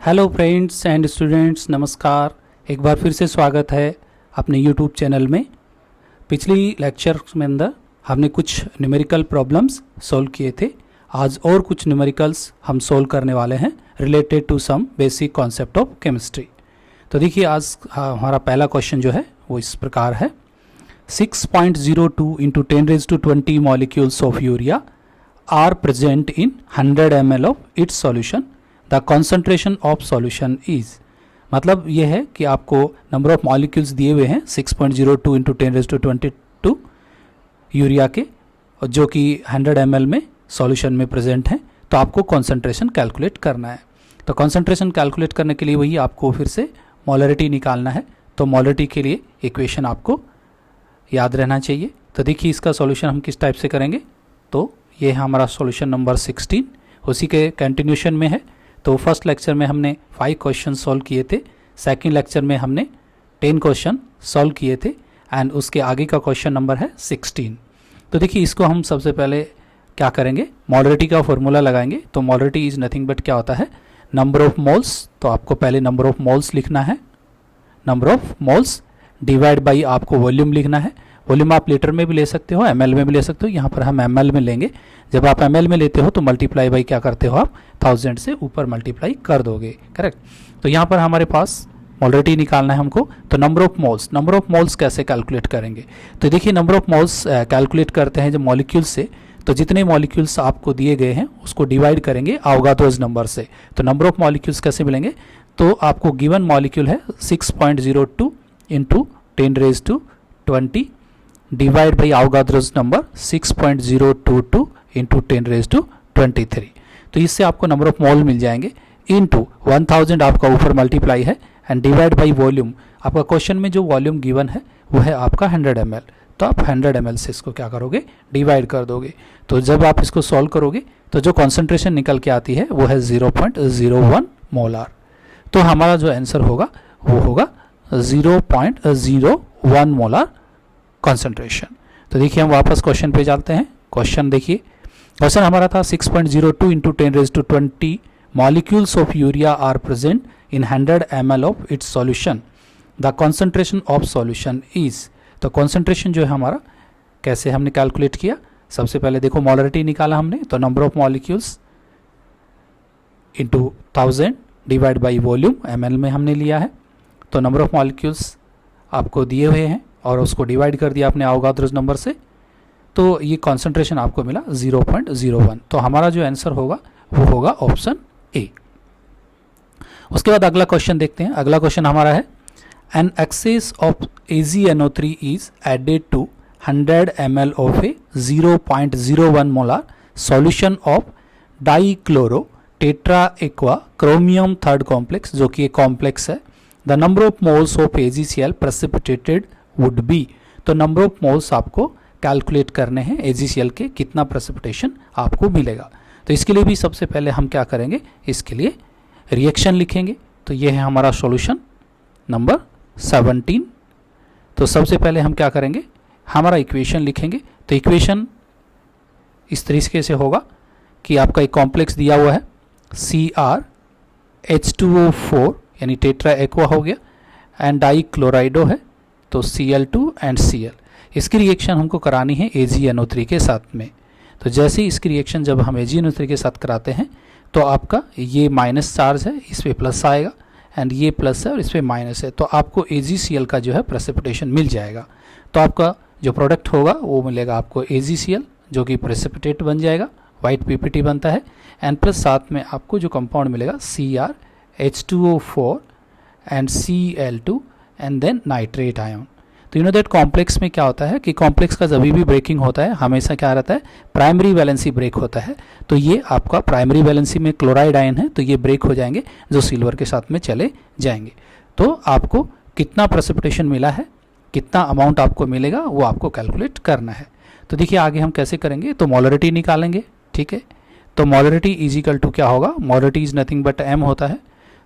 Hello friends and students, नमस्कार। एक बार फिर से स्वागत है अपने यूट्यूब चैनल में। पिछली लेक्चर में अंदर हमने कुछ न्यूमेरिकल प्रॉब्लम्स सॉल्व किए थे। आज और कुछ न्यूमेरिकल्स हम सॉल्व करने वाले हैं related to some basic concept of chemistry. तो देखिए, आज हमारा पहला क्वेश्चन जो है वो इस प्रकार है। 6.02 into 10⁻20 molecules of urea are present in 100 ml ऑफ its solution. The concentration of solution is, मतलब ये है कि आपको नंबर ऑफ मॉलिक्यूल्स दिए हुए हैं 6.02 इंटू 10⁻22 यूरिया के, जो कि 100 ml में सॉल्यूशन में प्रेजेंट हैं। तो आपको कॉन्सेंट्रेशन कैलकुलेट करना है। तो कॉन्सेंट्रेशन कैलकुलेट करने के लिए वही आपको फिर से मोलरिटी निकालना है। तो मोलरिटी के लिए इक्वेशन आपको याद रहना चाहिए। तो देखिए, इसका सॉल्यूशन हम किस टाइप से करेंगे। तो ये है हमारा सॉल्यूशन नंबर 16, उसी के कंटिन्यूशन में है। तो फर्स्ट लेक्चर में हमने 5 क्वेश्चन सॉल्व किए थे, सेकंड लेक्चर में हमने 10 क्वेश्चन सॉल्व किए थे एंड उसके आगे का क्वेश्चन नंबर है 16। तो देखिए, इसको हम सबसे पहले क्या करेंगे, मोलरिटी का फॉर्मूला लगाएंगे। तो मोलरिटी इज नथिंग बट क्या होता है, नंबर ऑफ मोल्स। तो आपको पहले नंबर ऑफ मोल्स लिखना है, number of moles divide by आपको वॉल्यूम लिखना है। वॉल्यूम आप लीटर में भी ले सकते हो, ml में भी ले सकते हो। यहाँ पर हम ml में लेंगे। जब आप ml में लेते हो तो मल्टीप्लाई बाई क्या करते हो, आप 1000 से ऊपर मल्टीप्लाई कर दोगे, करेक्ट। तो यहाँ पर हमारे पास मोलरिटी निकालना है हमको। तो नंबर ऑफ मोल्स कैसे कैलकुलेट करेंगे। तो देखिए, नंबर ऑफ मोल्स कैलकुलेट करते हैं जब मॉलिक्यूल्स से। तो जितने मॉलिक्यूल्स आपको दिए गए हैं उसको डिवाइड करेंगे अवोगाद्रोस नंबर से। तो नंबर ऑफ मॉलिक्यूल्स कैसे मिलेंगे, तो आपको गिवन मॉलिक्यूल है 6.02 into 10⁻20 divide by Avogadro's number 6.022 into 10⁻23। तो इससे आपको नंबर ऑफ मोल मिल जाएंगे इंटू 1000 आपका ऊपर मल्टीप्लाई है एंड डिवाइड बाई वॉल्यूम। आपका क्वेश्चन में जो वॉल्यूम गिवन है वो है आपका 100 ml। तो आप 100 ml से इसको क्या करोगे, डिवाइड कर दोगे। तो जब आप इसको सॉल्व करोगे तो जो कॉन्सेंट्रेशन निकल के आती है वो है 0.01 मोलार। तो हमारा जो आंसर होगा वो होगा 0.01 मोलार कॉन्सेंट्रेशन। तो देखिए, हम वापस क्वेश्चन पे जाते हैं। क्वेश्चन देखिए, क्वेश्चन हमारा था 6.02 into 10⁻20 molecules of urea are present in 100 ml ऑफ its solution. The concentration of solution is. तो कॉन्सेंट्रेशन जो है हमारा कैसे हमने कैलकुलेट किया, सबसे पहले देखो मोलरिटी निकाला हमने। तो number of molecules into 1000 divide by volume, ml में हमने लिया है। तो नंबर ऑफ मॉलिक्यूल्स आपको दिए हुए हैं और उसको डिवाइड कर दिया आपने अवोगाद्रोस नंबर से। तो ये कॉन्सेंट्रेशन आपको मिला 0.01। तो हमारा जो आंसर होगा वो होगा ऑप्शन ए। उसके बाद अगला क्वेश्चन देखते हैं। अगला क्वेश्चन हमारा है, an excess of AgNO3 is added to 100 ml ऑफ a 0.01 molar solution of dichloro tetra aqua chromium third complex, जो कि एक कॉम्प्लेक्स है। The number of moles of AgCl precipitated would be. तो नंबर ऑफ मोल्स आपको calculate करने हैं AgCl के, कितना प्रेसिपिटेशन आपको मिलेगा। तो इसके लिए भी सबसे पहले हम क्या करेंगे, इसके लिए रिएक्शन लिखेंगे। तो ये है हमारा सॉल्यूशन नंबर 17। तो सबसे पहले हम क्या करेंगे, हमारा इक्वेशन लिखेंगे। तो इक्वेशन इस तरीके से होगा कि आपका एक कॉम्प्लेक्स दिया हुआ है CrH2O4 यानी टेट्रा एक्वा हो गया एंड डाई क्लोराइडो है, तो Cl2 एंड Cl। इसकी रिएक्शन हमको करानी है AgNO3 के साथ में। तो जैसे ही इसकी रिएक्शन जब हम AgNO3 के साथ कराते हैं तो आपका ये माइनस चार्ज है, इस पर प्लस आएगा एंड ये प्लस है और इस पर माइनस है। तो आपको AgCl का जो है प्रेसिपिटेशन मिल जाएगा। तो आपका जो प्रोडक्ट होगा वो मिलेगा आपको AgCl, जो कि प्रेसिपिटेट बन जाएगा, वाइट PPT बनता है एंड प्लस साथ में आपको जो कंपाउंड मिलेगा CrH2O4 and Cl2 and then nitrate ion. तो यू नो दैट कॉम्प्लेक्स में क्या होता है कि कॉम्प्लेक्स का जब भी ब्रेकिंग होता है हमेशा क्या रहता है, प्राइमरी वैलेंसी ब्रेक होता है। तो ये आपका प्राइमरी वैलेंसी में क्लोराइड आयन है, तो ये ब्रेक हो जाएंगे जो सिल्वर के साथ में चले जाएंगे। तो आपको कितना प्रेसिपिटेशन मिला है, कितना अमाउंट आपको मिलेगा, वो आपको कैलकुलेट करना है। तो देखिए आगे हम कैसे करेंगे, तो मोलरिटी निकालेंगे, ठीक है। तो मोलरिटी इज इक्वल टू क्या होगा, molarity is nothing but m होता है।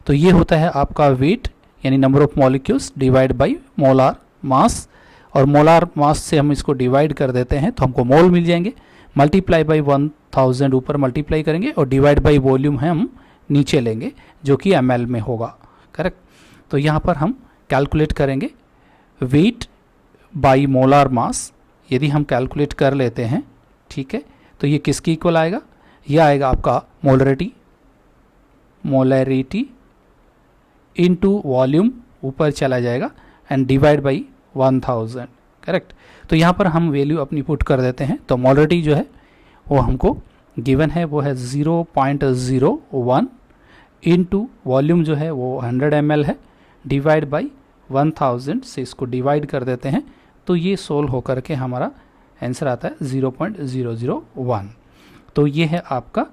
तो ये होता है आपका वेट यानी number of molecules divide by molar mass, और मोलार मास से हम इसको डिवाइड कर देते हैं तो हमको मोल मिल जाएंगे। मल्टीप्लाई बाई 1000 ऊपर मल्टीप्लाई करेंगे और डिवाइड बाई वॉल्यूम हम नीचे लेंगे जो कि ml में होगा, करेक्ट। तो यहाँ पर हम कैलकुलेट करेंगे वेट बाई मोलार मास। यदि हम कैलकुलेट कर लेते हैं, ठीक है, तो ये किसकी इक्वल आएगा, ये आएगा आपका मोलरिटी इनटू वॉल्यूम, ऊपर चला जाएगा, एंड डिवाइड बाई 1000, करेक्ट। तो यहाँ पर हम वैल्यू अपनी पुट कर देते हैं। तो मोलरिटी जो है वो हमको गिवन है, वो है 0.01 इनटू वॉल्यूम जो है वो 100 ml है, डिवाइड बाई 1000 से इसको डिवाइड कर देते हैं। तो ये सोल्व होकर के हमारा आंसर आता है 0.001। तो ये है आपका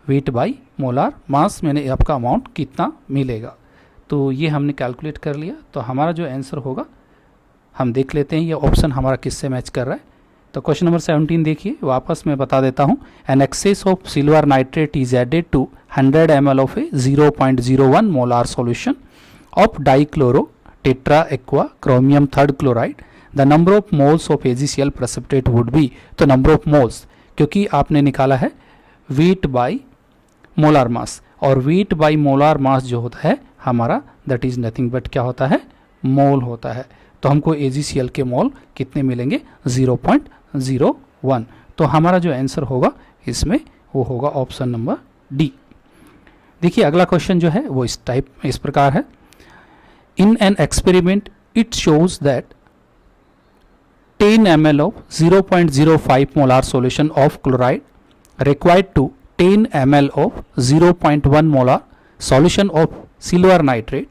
वेट बाई मोलार मास, मैंने आपका अमाउंट कितना मिलेगा। तो ये हमने कैलकुलेट कर लिया। तो हमारा जो आंसर होगा हम देख लेते हैं ये ऑप्शन हमारा किससे मैच कर रहा है। तो क्वेश्चन नंबर 17 देखिए, वापस मैं बता देता हूँ। An excess of silver nitrate is added to 100 ml ऑफ a 0.01 molar solution of dichloro tetra aqua chromium third chloride, the number of moles of AgCl precipitate would be. तो नंबर ऑफ मोल्स, क्योंकि आपने निकाला है weight by molar mass, और weight by molar mass जो होता है हमारा दैट इज नथिंग बट क्या होता है, मोल होता है। तो हमको AgCl के मोल कितने मिलेंगे, 0.01। तो हमारा जो आंसर होगा इसमें वो होगा ऑप्शन नंबर डी। देखिए अगला क्वेश्चन जो है वो इस प्रकार है। In an experiment it shows that 10 ml of 0.05 molar solution of chloride required to 10 ml of 0.1 molar solution of silver nitrate.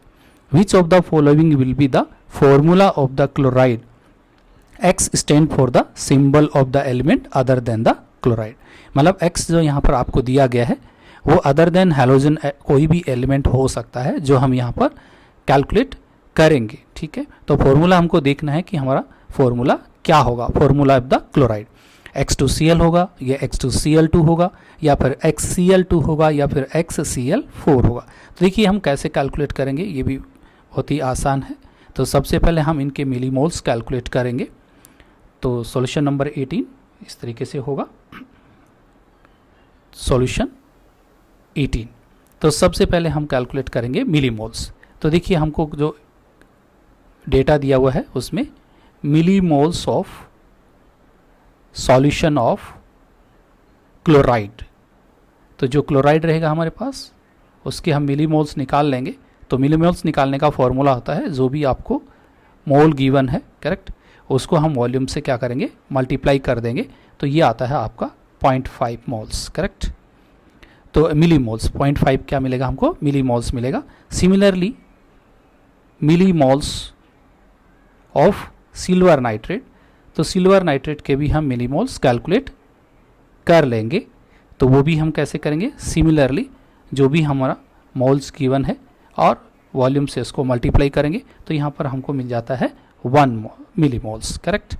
Which of the following will be the formula of the chloride? X stand for the symbol of the element other than the chloride. मतलब X जो यहाँ पर आपको दिया गया है वो other than halogen कोई भी एलिमेंट हो सकता है जो हम यहाँ पर कैलकुलेट करेंगे, ठीक है। तो फॉर्मूला हमको देखना है कि हमारा फॉर्मूला क्या होगा, formula of the chloride. X2Cl होगा या X2Cl2 होगा या फिर XCl2 होगा या फिर XCl4 होगा। तो देखिए हम कैसे कैलकुलेट करेंगे, ये भी बहुत ही आसान है। तो सबसे पहले हम इनके मिलीमोल्स कैलकुलेट करेंगे। तो सॉल्यूशन नंबर 18 इस तरीके से होगा, सॉल्यूशन 18। तो सबसे पहले हम कैलकुलेट करेंगे मिलीमोल्स। तो देखिए हमको जो डेटा दिया हुआ है उसमें millimoles of solution of chloride, तो जो क्लोराइड रहेगा हमारे पास उसके हम मिलीमोल्स निकाल लेंगे। तो मिलीमोल्स निकालने का फॉर्मूला होता है जो भी आपको मोल गिवन है, करेक्ट, उसको हम वॉल्यूम से क्या करेंगे, मल्टीप्लाई कर देंगे। तो ये आता है आपका 0.5 मोल्स, करेक्ट। तो मिलीमोल्स 0.5 क्या मिलेगा हमको, मिलीमोल्स मिलेगा। Similarly millimoles of silver nitrate, तो सिल्वर नाइट्रेट के भी हम मिलीमोल्स कैलकुलेट कर लेंगे। तो वो भी हम कैसे करेंगे, सिमिलरली जो भी हमारा मोल्स गिवन है और वॉल्यूम से इसको मल्टीप्लाई करेंगे। तो यहाँ पर हमको मिल जाता है 1 मिलीमोल्स, करेक्ट।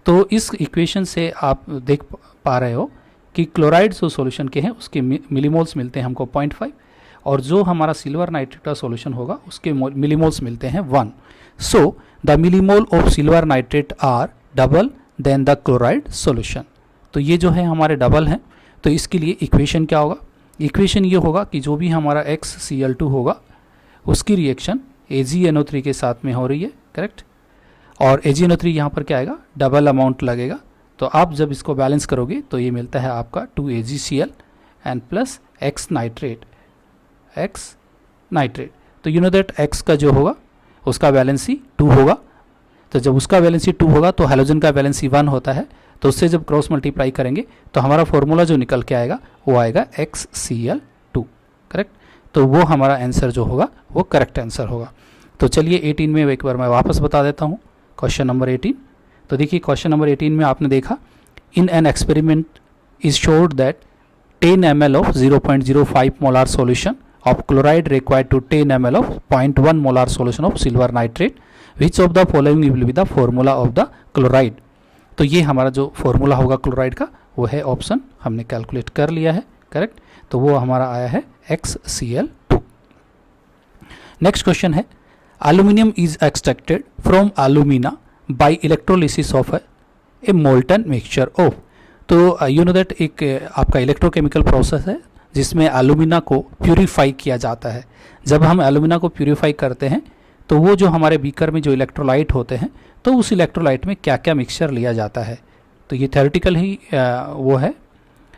तो इस इक्वेशन से आप देख पा रहे हो कि क्लोराइड जो सॉल्यूशन के हैं उसके मिलीमोल्स मिलते हैं हमको 0.5, और जो हमारा सिल्वर नाइट्रेट का सॉल्यूशन होगा उसके मिलीमोल्स मिलते हैं 1। So the millimole of silver nitrate are double than the chloride solution. तो ये जो है हमारे डबल हैं। तो इसके लिए इक्वेशन क्या होगा, इक्वेशन ये होगा कि जो भी हमारा XCl2 होगा उसकी रिएक्शन AgNO3 के साथ में हो रही है, करेक्ट। और AgNO3 यहाँ पर क्या आएगा, डबल अमाउंट लगेगा। तो आप जब इसको बैलेंस करोगे तो ये मिलता है आपका 2AgCl and plus X nitrate. तो यू नो दैट X का जो होगा उसका वैलेंसी 2 होगा। तो जब उसका वैलेंसी 2 होगा तो हैलोजन का वैलेंसी 1 होता है। तो उससे जब क्रॉस मल्टीप्लाई करेंगे तो हमारा फॉर्मूला जो निकल के आएगा वो आएगा XCl2, करेक्ट। तो वो हमारा आंसर जो होगा वो करेक्ट आंसर होगा। तो चलिए 18 में एक बार मैं वापस बता देता हूँ क्वेश्चन नंबर 18। तो देखिए क्वेश्चन नंबर 18 में आपने देखा, in an experiment is showed that 10 ml of 0.05 molar solution of chloride required to 10 ml of 0.1 molar solution of silver nitrate. Which of the following will be the formula of the chloride? तो ये हमारा जो formula होगा chloride का वो है option, हमने calculate कर लिया है, करेक्ट। तो वो हमारा आया है XCl2। नेक्स्ट क्वेश्चन है, aluminium is extracted from alumina by electrolysis of a molten mixture of. तो यू नो दैट एक आपका इलेक्ट्रोकेमिकल प्रोसेस है जिसमें एलुमिना को प्यूरिफाई किया जाता है। जब हम एलुमिना को प्यूरिफाई करते हैं तो वो जो हमारे बीकर में जो इलेक्ट्रोलाइट होते हैं तो उस इलेक्ट्रोलाइट में क्या क्या मिक्सचर लिया जाता है। तो ये थ्योरेटिकल ही वो है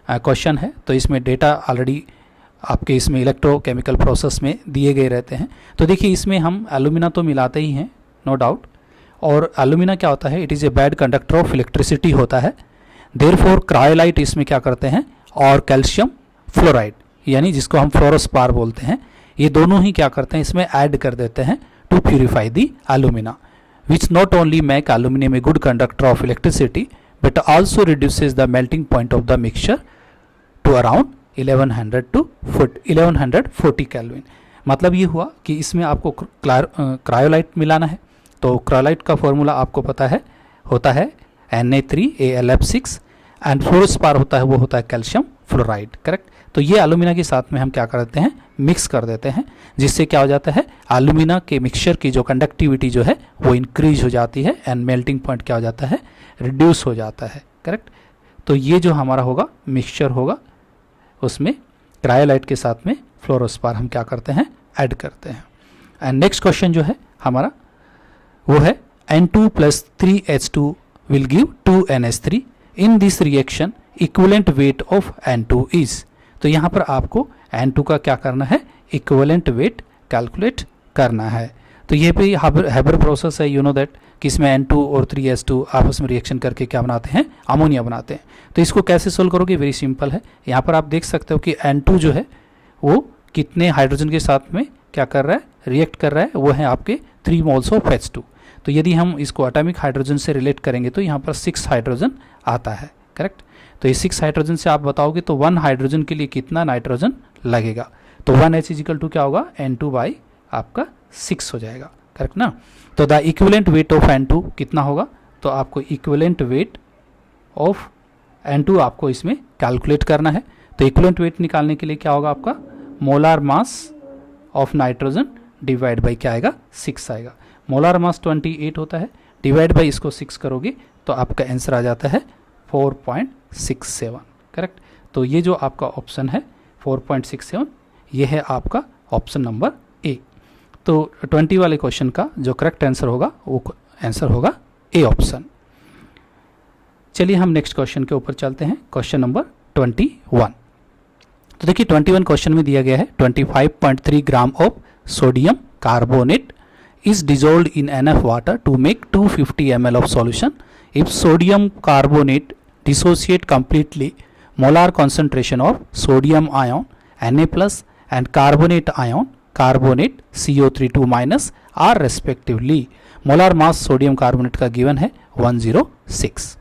क्वेश्चन है, तो इसमें डेटा ऑलरेडी आपके इसमें इलेक्ट्रोकेमिकल प्रोसेस में दिए गए रहते हैं। तो देखिए इसमें हम एलुमिना तो मिलाते ही हैं नो डाउट, और एलुमिना क्या होता है, it is a bad conductor of electricity होता है। देयरफॉर क्रायोलाइट इसमें क्या करते हैं, और कैल्शियम फ्लोराइड यानी जिसको हम फ्लोरोस्पार बोलते हैं, ये दोनों ही क्या करते हैं इसमें ऐड कर देते हैं to purify the alumina, which not only make aluminium a good conductor of electricity but also reduces the melting point of the mixture to around 1140 kelvin. मतलब ये हुआ कि इसमें आपको क्रायोलाइट मिलाना है। तो क्रायोलाइट का फॉर्मूला आपको पता है, होता है Na3AlF6 एंड फ्लोरोस्पार होता है, वो होता है कैल्शियम फ्लोराइड, करेक्ट। तो ये एलुमिना के साथ में हम क्या करते हैं, मिक्स कर देते हैं, जिससे क्या हो जाता है, एलुमिना के मिक्सचर की जो कंडक्टिविटी जो है वो इंक्रीज हो जाती है एंड मेल्टिंग पॉइंट क्या हो जाता है, रिड्यूस हो जाता है, करेक्ट। तो ये जो हमारा होगा मिक्सचर होगा, उसमें क्रायोलाइट के साथ में फ्लोरोस्पार हम क्या करते हैं, ऐड करते हैं। एंड नेक्स्ट क्वेश्चन जो है हमारा वो है N2 + 3H2 will give 2NH3 in this reaction equivalent weight of N2 is। तो यहाँ पर आपको N2 का क्या करना है, इक्विवेलेंट वेट कैलकुलेट करना है। तो ये भी हैबर प्रोसेस है, यू नो दैट, कि इसमें N2 और 3H2 आपस में रिएक्शन करके क्या बनाते हैं, अमोनिया बनाते हैं। तो इसको कैसे सोल्व करोगे, वेरी सिंपल है। यहाँ पर आप देख सकते हो कि N2 जो है वो कितने हाइड्रोजन के साथ में क्या कर रहा है, रिएक्ट कर रहा है, वो है आपके 3 मोल्स ऑफ H2। तो यदि हम इसको एटॉमिक हाइड्रोजन से रिलेट करेंगे तो यहाँ पर 6 हाइड्रोजन आता है, करेक्ट। तो ये 6 हाइड्रोजन से आप बताओगे तो 1 हाइड्रोजन के लिए कितना नाइट्रोजन लगेगा, तो 1H = क्या होगा, N2 आपका 6 हो जाएगा, करेक्ट ना। तो the equivalent weight of N2 कितना होगा, तो आपको इक्विवेलेंट वेट ऑफ N2 आपको इसमें कैलकुलेट करना है। तो इक्विवेलेंट वेट निकालने के लिए क्या होगा, आपका molar mass of nitrogen divide by क्या आएगा, 6 आएगा। मोलार मास 28 होता है, डिवाइड बाई इसको 6 करोगे तो आपका आंसर आ जाता है 4.67, करेक्ट। तो ये जो आपका ऑप्शन है 4.67, ये है आपका ऑप्शन नंबर ए। तो 20 वाले क्वेश्चन का जो करेक्ट आंसर होगा वो आंसर होगा ए ऑप्शन। चलिए हम नेक्स्ट क्वेश्चन के ऊपर चलते हैं, क्वेश्चन नंबर 21। तो देखिए 21 क्वेश्चन में दिया गया है 25.3 gram of sodium carbonate is dissolved in enough water to make 250 ml of solution. If sodium carbonate dissociate completely, molar concentration of sodium ion Na plus and carbonate ion carbonate CO32- are respectively. molar mass sodium carbonate का given है 106।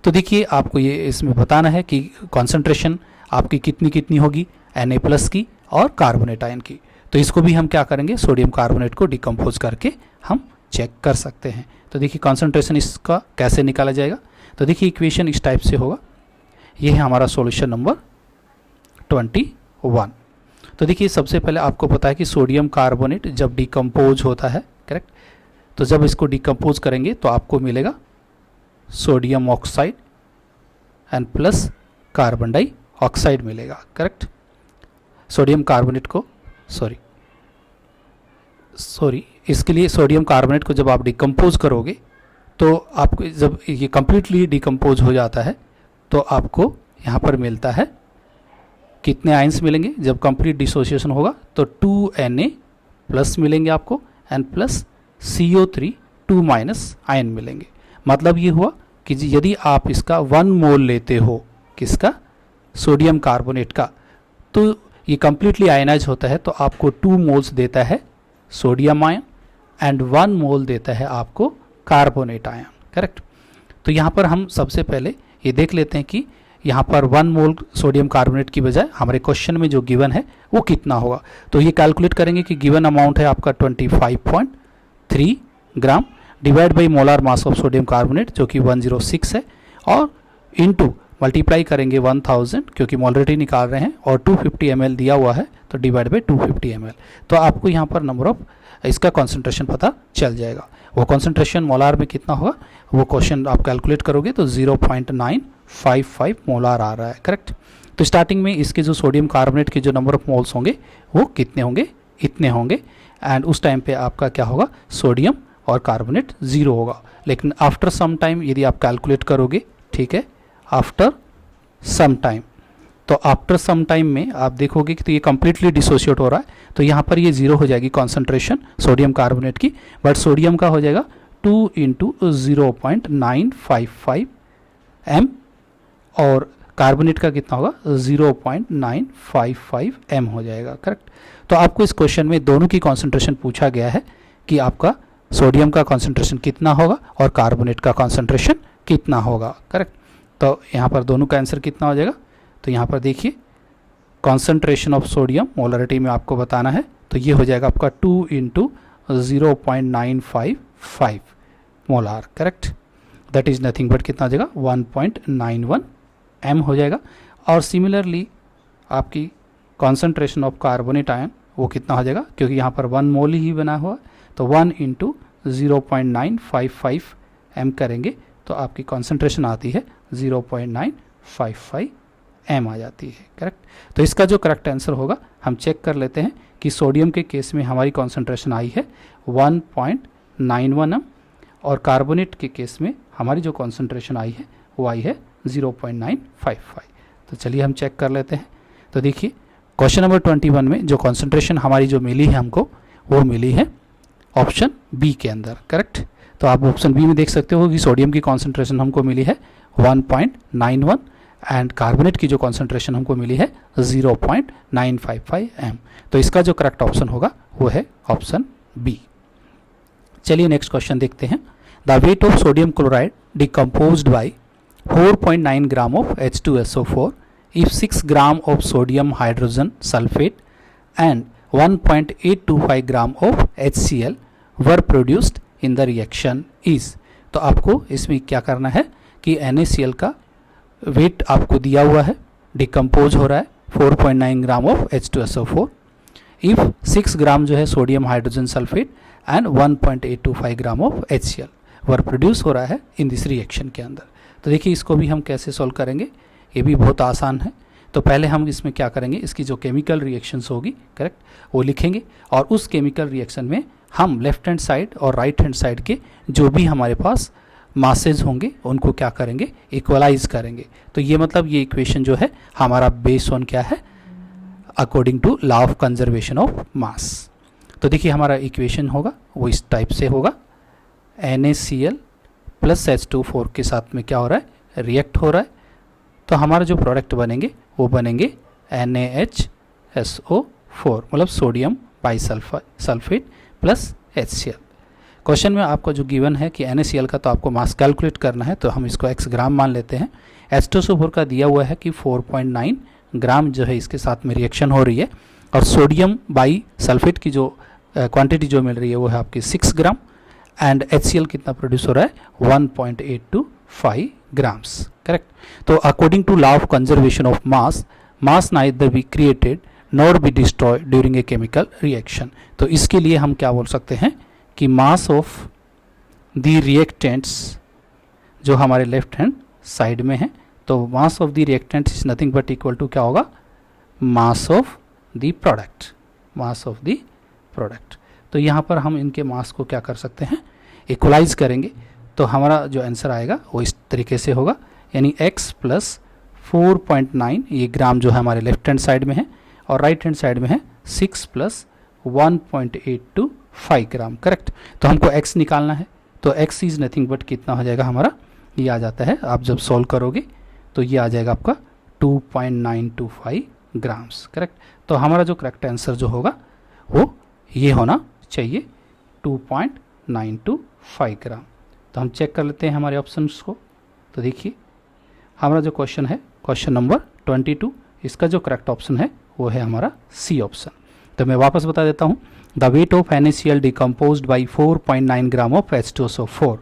तो देखिए आपको ये इसमें बताना है कि कॉन्सेंट्रेशन आपकी कितनी कितनी होगी, Na+ की और कार्बोनेट आयन की। तो इसको भी हम क्या करेंगे, सोडियम कार्बोनेट को डिकम्पोज करके हम चेक कर सकते हैं। तो देखिए कॉन्सेंट्रेशन इसका कैसे निकाला जाएगा, तो देखिए इक्वेशन इस टाइप से होगा। ये है हमारा सॉल्यूशन नंबर 21। तो देखिए सबसे पहले आपको पता है कि सोडियम कार्बोनेट जब डिकम्पोज होता है, करेक्ट, तो जब इसको डिकम्पोज करेंगे तो आपको मिलेगा sodium oxide and plus carbon dioxide मिलेगा, करेक्ट। सोडियम कार्बोनेट को सॉरी इसके लिए सोडियम कार्बोनेट को जब आप डिकम्पोज करोगे तो आपको जब ये कम्प्लीटली डिकम्पोज हो जाता है तो आपको यहाँ पर मिलता है कितने आयंस मिलेंगे, जब कंप्लीट डिसोसिएशन होगा तो 2Na+ मिलेंगे आपको एंड प्लस CO3 आयन मिलेंगे। मतलब ये हुआ कि यदि आप इसका 1 मोल लेते हो, किसका, सोडियम कार्बोनेट का, तो ये कम्प्लीटली आयनाइज होता है तो आपको 2 मोल्स देता है सोडियम आयन एंड 1 मोल देता है आपको कार्बोनेट आयन, करेक्ट। तो यहाँ पर हम सबसे पहले ये देख लेते हैं कि यहाँ पर 1 मोल सोडियम कार्बोनेट की बजाय हमारे क्वेश्चन में जो गिवन है वो कितना होगा। तो ये कैलकुलेट करेंगे कि गिवन अमाउंट है आपका 25.3 gram divide by molar mass of sodium carbonate जो कि 106 है, और इनटू मल्टीप्लाई करेंगे 1000 क्योंकि मोलरिटी निकाल रहे हैं और 250 ml दिया हुआ है तो डिवाइड बाई 250 ml। तो आपको यहाँ पर नंबर ऑफ इसका कॉन्सेंट्रेशन पता चल जाएगा। वो कॉन्सेंट्रेशन मोलार में कितना होगा वो क्वेश्चन आप कैलकुलेट करोगे तो 0.955 मोलार आ रहा है, करेक्ट। तो स्टार्टिंग में इसके जो सोडियम कार्बोनेट के जो नंबर ऑफ मोल्स होंगे वो कितने होंगे, इतने होंगे। एंड उस टाइम पे आपका क्या होगा, सोडियम और कार्बोनेट 0 होगा। लेकिन आफ्टर सम टाइम यदि आप कैलकुलेट करोगे, ठीक है, आफ्टर सम टाइम, तो आफ्टर सम टाइम में आप देखोगे कि तो ये कंप्लीटली डिसोशिएट हो रहा है, तो यहाँ पर ये 0 हो जाएगी कॉन्सेंट्रेशन सोडियम कार्बोनेट की, बट सोडियम का हो जाएगा 2 इंटू 0.955 m और कार्बोनेट का कितना होगा 0.955 m हो जाएगा, करेक्ट। तो आपको इस क्वेश्चन में दोनों की कॉन्सेंट्रेशन पूछा गया है कि आपका सोडियम का कॉन्सेंट्रेशन कितना होगा और कार्बोनेट का कॉन्सेंट्रेशन कितना होगा, करेक्ट। तो यहाँ पर दोनों का आंसर कितना हो जाएगा, तो यहाँ पर देखिए कॉन्सेंट्रेशन ऑफ सोडियम मोलरिटी में आपको बताना है, तो ये हो जाएगा आपका 2 into 0.955 molar, correct. That is nothing but कितना हो जाएगा 1.91 m हो जाएगा। और सिमिलरली आपकी कॉन्सेंट्रेशन ऑफ कार्बोनेट आयन वो कितना हो जाएगा, क्योंकि यहाँ पर 1 मोल ही बना हुआ है, तो 1 इंटू 0.955 m करेंगे तो आपकी कॉन्सेंट्रेशन आती है 0.955 m आ जाती है, करेक्ट। तो इसका जो करेक्ट आंसर होगा हम चेक कर लेते हैं कि सोडियम के केस में हमारी कॉन्सेंट्रेशन आई है 1.91 m और कार्बोनेट के केस में हमारी जो कॉन्सेंट्रेशन आई है वो आई है 0.955। तो चलिए हम चेक कर लेते हैं। तो देखिए क्वेश्चन नंबर 21 में जो कॉन्सेंट्रेशन हमारी जो मिली है हमको वो मिली है ऑप्शन बी के अंदर, करेक्ट। तो आप ऑप्शन बी में देख सकते हो कि सोडियम की कॉन्सेंट्रेशन हमको मिली है 1.91 एंड कार्बोनेट की जो कॉन्सेंट्रेशन हमको मिली है 0.955 m। तो इसका जो करेक्ट ऑप्शन होगा वो है ऑप्शन बी। चलिए नेक्स्ट क्वेश्चन देखते हैं। The weight of sodium chloride decomposed by 4.9 gram of H2SO4 if 6 gram of sodium hydrogen sulfate and 1.825 gram of HCl were produced in the reaction is। तो आपको इसमें क्या करना है कि NaCl का वेट आपको दिया हुआ है, डिकम्पोज हो रहा है 4.9 ग्राम ऑफ H2SO4 इफ 6 ग्राम जो है sodium hydrogen sulphate and 1.825 gram of HCl were produce हो रहा है इन दिस रिएक्शन के अंदर। तो देखिए इसको भी हम कैसे सॉल्व करेंगे, ये भी बहुत आसान है। तो पहले हम इसमें क्या करेंगे, इसकी जो केमिकल रिएक्शंस होगी, करेक्ट, वो लिखेंगे और उस केमिकल रिएक्शन में हम लेफ्ट हैंड साइड और राइट हैंड साइड के जो भी हमारे पास मासेज होंगे उनको क्या करेंगे, इक्वलाइज करेंगे। तो ये मतलब ये इक्वेशन जो है हमारा बेस ऑन क्या है, according to law of conservation of mass. तो देखिए हमारा इक्वेशन होगा वो इस टाइप से होगा, NaCl प्लस H2O4 के साथ में क्या हो रहा है, रिएक्ट हो रहा है। तो हमारा जो प्रोडक्ट बनेंगे वो बनेंगे NaHSO4 मतलब sodium bisulphate plus HCl। Question में आपको जो गिवन है कि NaCl का तो आपको मास कैलकुलेट करना है, तो हम इसको x ग्राम मान लेते हैं। H2SO4 का दिया हुआ है कि 4.9 ग्राम जो है इसके साथ में रिएक्शन हो रही है और सोडियम बाइसल्फेट की जो क्वांटिटी जो मिल रही है वो है आपकी 6 ग्राम एंड HCl कितना प्रोड्यूस हो रहा है 1.825 ग्राम्स, करेक्ट। तो according to law of conservation of mass, mass neither be created nor be destroyed during a chemical reaction. तो इसके लिए हम क्या बोल सकते हैं कि मास ऑफ द रिएक्टेंट्स जो हमारे लेफ्ट हैंड साइड में है, तो mass of the reactants is nothing but equal to क्या होगा, mass of the product, mass of the product. तो यहाँ पर हम इनके मास को क्या कर सकते हैं, इक्वलाइज करेंगे। तो हमारा जो आंसर आएगा वो इस तरीके से होगा, यानी x प्लस 4.9 ये ग्राम जो है हमारे लेफ्ट हैंड साइड में है और राइट हैंड साइड में है 6 प्लस 1.825 ग्राम, करेक्ट। तो हमको x निकालना है, तो x इज़ नथिंग बट कितना हो जाएगा हमारा, ये आ जाता है, आप जब सॉल्व करोगे तो ये आ जाएगा आपका 2.925 ग्राम्स, करेक्ट। तो हमारा जो करेक्ट आंसर जो होगा वो ये होना चाहिए 2.925 ग्राम। तो हम चेक कर लेते हैं हमारे ऑप्शंस को। तो देखिए हमारा जो क्वेश्चन है क्वेश्चन नंबर 22, इसका जो करेक्ट ऑप्शन है वो है हमारा सी ऑप्शन। तो मैं वापस बता देता हूँ, the weight of NaCl decomposed by 4.9 gram of H2SO4।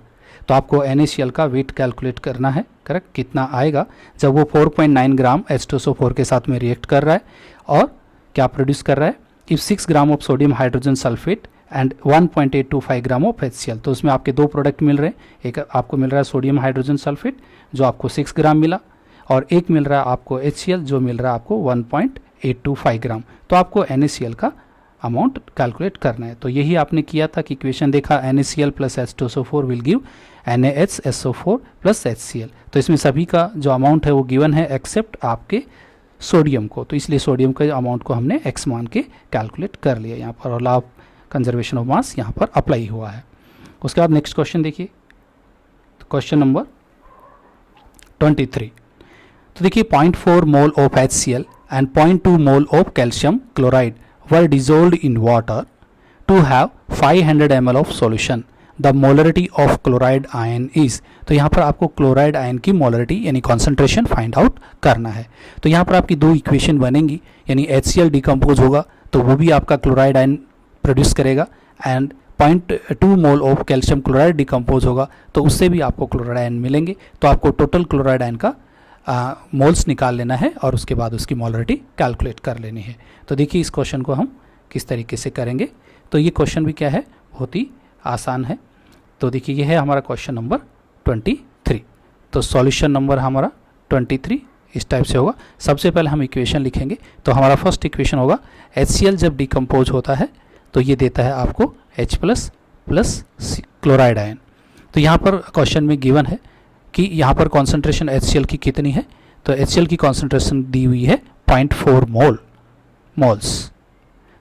तो आपको NaCl का वेट कैलकुलेट करना है, करेक्ट, कितना आएगा जब वो 4.9 ग्राम H2SO4 के साथ में रिएक्ट कर रहा है और क्या प्रोड्यूस कर रहा है, if 6 gram of sodium hydrogen sulphate and 1.825 gram of HCl। तो उसमें आपके दो प्रोडक्ट मिल रहे हैं, एक आपको मिल रहा है सोडियम हाइड्रोजन सल्फेट जो आपको 6 ग्राम मिला, और एक मिल रहा है आपको HCl जो मिल रहा है आपको 1.825 ग्राम। तो आपको NaCl का अमाउंट कैलकुलेट करना है। तो यही आपने किया था कि इक्वेशन देखा NaCl plus H2SO4 will give NaHSO4 plus HCl। तो इसमें सभी का जो अमाउंट है वो गिवन है एक्सेप्ट आपके सोडियम को, तो इसलिए सोडियम के अमाउंट को हमने x मान के कैलकुलेट कर लिया यहाँ पर, और लॉ ऑफ कंजर्वेशन ऑफ मास यहाँ पर अप्लाई हुआ है। उसके बाद नेक्स्ट क्वेश्चन देखिए, तो क्वेश्चन नंबर 23। तो देखिए 0.4 mole of HCl and 0.2 mole of calcium chloride were dissolved in water to have 500 ml of solution, the molarity of chloride ion is. तो यहाँ पर आपको क्लोराइड आयन की मोलरिटी यानी कॉन्सेंट्रेशन फाइंड आउट करना है। तो यहाँ पर आपकी दो इक्वेशन बनेंगी, यानी HCl डिकम्पोज होगा तो वो भी आपका क्लोराइड आयन प्रोड्यूस करेगा, and 0.2 mole of calcium chloride decompose होगा तो उससे भी आपको क्लोराइड आयन मिलेंगे। तो आपको टोटल क्लोराइड आयन का मोल्स निकाल लेना है और उसके बाद उसकी मोलरिटी कैलकुलेट कर लेनी है। तो देखिए इस क्वेश्चन को हम किस तरीके से करेंगे। तो ये क्वेश्चन भी क्या है, बहुत ही आसान है। तो देखिए ये है हमारा क्वेश्चन नंबर 23। तो सॉल्यूशन नंबर हमारा 23 इस टाइप से होगा। सबसे पहले हम इक्वेशन लिखेंगे। तो हमारा फर्स्ट इक्वेशन होगा HCl जब डिकम्पोज होता है तो ये देता है आपको H प्लस क्लोराइड आयन। तो यहाँ पर क्वेश्चन में गिवन है कि यहाँ पर कॉन्सेंट्रेशन HCl की कितनी है, तो HCl की कॉन्सेंट्रेशन दी हुई है 0.4 मोल्स।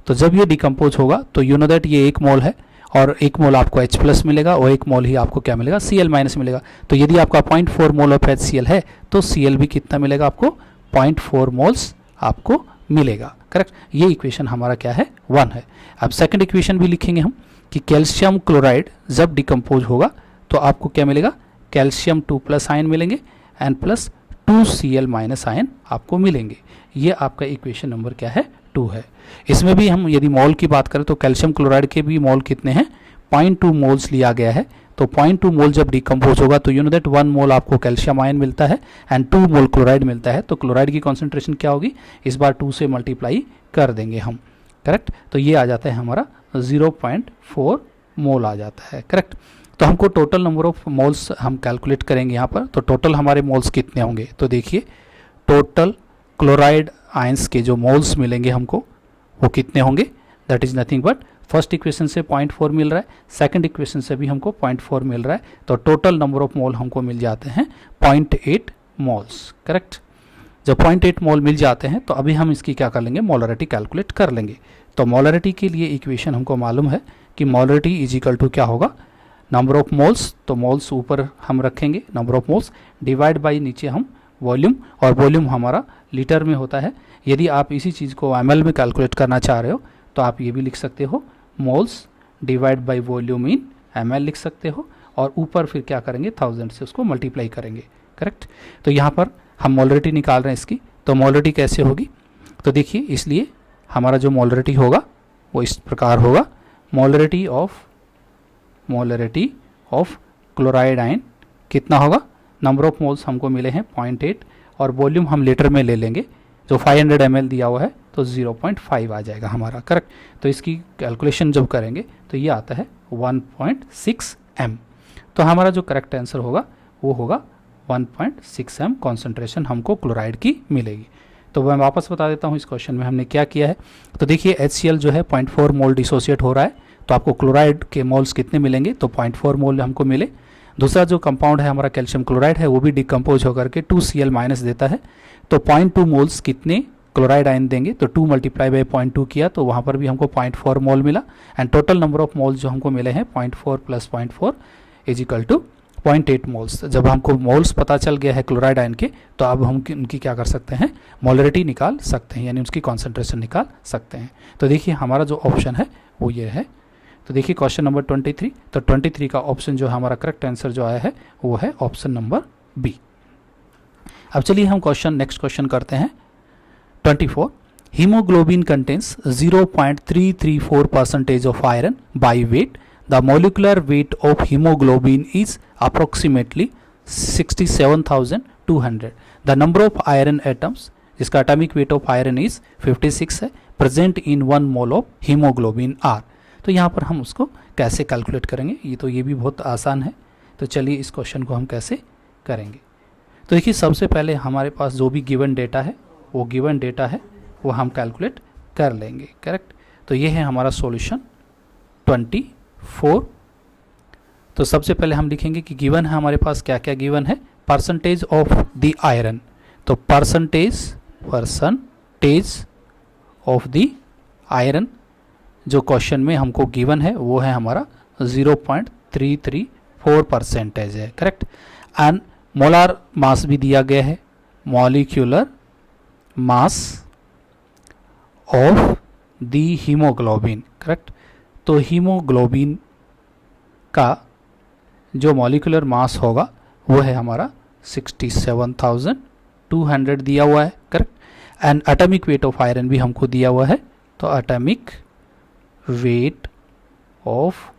तो जब ये डिकम्पोज होगा तो यू नो दैट ये 1 मोल है और 1 मोल आपको H प्लस मिलेगा और 1 मोल ही आपको क्या मिलेगा, Cl माइनस मिलेगा। तो यदि आपका 0.4 मोल ऑफ HCl है तो Cl भी कितना मिलेगा आपको, 0.4 मोल्स आपको मिलेगा। करेक्ट, ये इक्वेशन हमारा क्या है, 1 है। अब सेकंड इक्वेशन भी लिखेंगे हम कि कैल्शियम क्लोराइड जब डिकम्पोज होगा तो आपको क्या मिलेगा, कैल्शियम 2 प्लस आयन मिलेंगे and plus 2 Cl minus ion आपको मिलेंगे। ये आपका इक्वेशन नंबर क्या है, 2 है। इसमें भी हम यदि मोल की बात करें तो कैल्शियम क्लोराइड के भी मोल कितने हैं, 0.2 मोल्स लिया गया है। तो 0.2 मोल जब डिकम्पोज होगा तो यू नो दैट 1 मोल आपको कैल्शियम आयन मिलता है एंड 2 मोल क्लोराइड मिलता है। तो क्लोराइड की कॉन्सेंट्रेशन क्या होगी, इस बार 2 से मल्टीप्लाई कर देंगे हम। करेक्ट, तो ये आ जाता है हमारा 0.4 मोल आ जाता है। करेक्ट, तो हमको टोटल नंबर ऑफ मोल्स हम कैलकुलेट करेंगे यहाँ पर। तो टोटल हमारे मोल्स कितने होंगे, तो देखिए टोटल क्लोराइड आयंस के जो मोल्स मिलेंगे हमको वो कितने होंगे, that is nothing but first equation से 0.4 मिल रहा है, सेकंड इक्वेशन से भी हमको 0.4 मिल रहा है। तो टोटल नंबर ऑफ मोल हमको मिल जाते हैं 0.8 मोल्स। करेक्ट, जब 0.8 मोल मिल जाते हैं तो अभी हम इसकी क्या कर लेंगे, मोलरिटी कैलकुलेट कर लेंगे। तो मोलरिटी के लिए इक्वेशन हमको मालूम है कि मोलरिटी इज इक्वल टू क्या होगा, नंबर ऑफ मोल्स, तो मोल्स ऊपर हम रखेंगे number of moles divide by नीचे हम वॉल्यूम, और वॉल्यूम हमारा लीटर में होता है। यदि आप इसी चीज़ को ml में कैलकुलेट करना चाह रहे हो तो आप ये भी लिख सकते हो, moles divide by volume in ml लिख सकते हो, और ऊपर फिर क्या करेंगे 1000 से उसको मल्टीप्लाई करेंगे। करेक्ट, तो यहाँ पर हम मोलरिटी निकाल रहे हैं इसकी। तो मोलरिटी कैसे होगी, तो देखिए इसलिए हमारा जो मोलरिटी होगा वो इस प्रकार होगा, मोलरिटी ऑफ क्लोराइड आयन कितना होगा, नंबर ऑफ मोल्स हमको मिले हैं 0.8 और वॉल्यूम हम लीटर में ले लेंगे, जो 500 ml दिया हुआ है तो 0.5 आ जाएगा हमारा। करेक्ट, तो इसकी कैलकुलेशन जब करेंगे तो ये आता है 1.6 m। तो हमारा जो करेक्ट आंसर होगा वो होगा 1.6 m कॉन्सेंट्रेशन हमको क्लोराइड की मिलेगी। तो मैं वापस बता देता हूँ इस क्वेश्चन में हमने क्या किया है। तो देखिए HCl जो है 0.4 मोल डिसोसिएट हो रहा है, तो आपको क्लोराइड के मोल्स कितने मिलेंगे, तो 0.4 मोल हमको मिले। दूसरा जो कंपाउंड है हमारा कैल्शियम क्लोराइड है वो भी डिकम्पोज होकर के 2 Cl माइनस देता है। तो 0.2 मोल्स कितने क्लोराइड आयन देंगे, तो 2 मल्टीप्लाई बाई 0.2 किया तो वहाँ पर भी हमको 0.4 मोल मिला, and total number of moles जो हमको मिले हैं 0.4 plus 0.4 is equal to 0.8 moles. जब हमको मोल्स पता चल गया है क्लोराइड आयन के तो अब हम उनकी क्या कर सकते हैं, मोलरिटी निकाल सकते हैं, यानी उसकी कॉन्सेंट्रेशन निकाल सकते हैं। तो देखिए हमारा जो ऑप्शन है वो ये है। तो देखिए क्वेश्चन नंबर 23, तो 23 का ऑप्शन जो हमारा करेक्ट आंसर जो आया है वो है ऑप्शन नंबर बी। अब चलिए हम नेक्स्ट क्वेश्चन करते हैं 24। Haemoglobin contains 0.334% of iron by weight, the molecular weight of haemoglobin is approximately 67,200, the number of iron atoms जिसका atomic weight of iron is 56 है, present in 1 mole of haemoglobin are. तो यहाँ पर हम उसको कैसे कैलकुलेट करेंगे, ये भी बहुत आसान है। तो चलिए इस क्वेश्चन को हम कैसे करेंगे। तो देखिए सबसे पहले हमारे पास जो भी गिवन डेटा है वो हम कैलकुलेट कर लेंगे, करेक्ट। तो ये है हमारा सॉल्यूशन 24। तो सबसे पहले हम लिखेंगे कि गिवन है हमारे पास क्या क्या गिवन है, परसेंटेज ऑफ द आयरन। तो परसेंटेज ऑफ द आयरन जो क्वेश्चन में हमको गिवन है वो है हमारा 0.334% है, करेक्ट। एंड मोलार मास भी दिया गया है, molecular mass of the haemoglobin, correct. तो हीमोग्लोबिन का जो मॉलिक्यूलर मास होगा वो है हमारा 67,200 दिया हुआ है, correct. And atomic weight of iron भी हमको दिया हुआ है। तो एटॉमिक वेट ऑफ